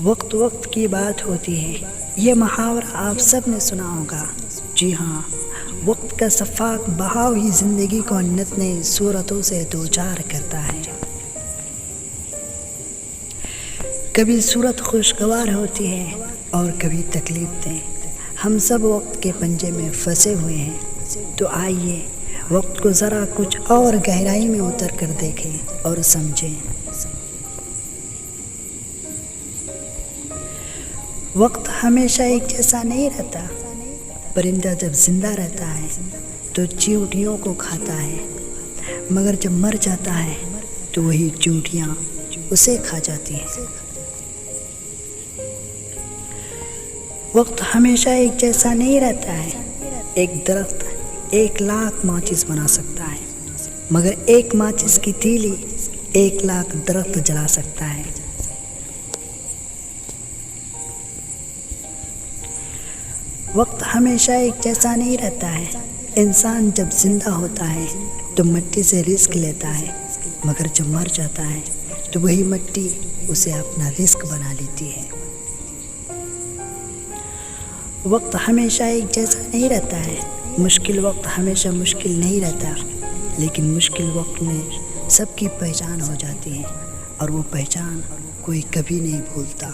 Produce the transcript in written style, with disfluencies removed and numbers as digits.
وقت وقت کی بات ہوتی ہے، یہ محاورہ آپ سب نے سنا ہوگا۔ جی ہاں، وقت کا شفاف بہاؤ ہی زندگی کو نت نئی صورتوں سے دوچار کرتا ہے۔ کبھی صورت خوشگوار ہوتی ہے اور کبھی تکلیف دیں۔ ہم سب وقت کے پنجے میں پھنسے ہوئے ہیں، تو آئیے وقت کو ذرا کچھ اور گہرائی میں اتر کر دیکھیں اور سمجھیں۔ وقت ہمیشہ ایک جیسا نہیں رہتا۔ پرندہ جب زندہ رہتا ہے تو چیونٹیوں کو کھاتا ہے، مگر جب مر جاتا ہے تو وہی چیونٹیاں اسے کھا جاتی ہیں۔ وقت ہمیشہ ایک جیسا نہیں رہتا ہے۔ ایک درخت 1,00,000 ماچس بنا سکتا ہے، مگر ایک ماچس کی تیلی 1,00,000 درخت جلا سکتا ہے۔ وقت ہمیشہ ایک جیسا نہیں رہتا ہے۔ انسان جب زندہ ہوتا ہے تو مٹی سے رزق لیتا ہے، مگر جب مر جاتا ہے تو وہی مٹی اسے اپنا رزق بنا لیتی ہے۔ وقت ہمیشہ ایک جیسا نہیں رہتا ہے۔ مشکل وقت ہمیشہ مشکل نہیں رہتا، لیکن مشکل وقت میں سب کی پہچان ہو جاتی ہے، اور وہ پہچان کوئی کبھی نہیں بھولتا۔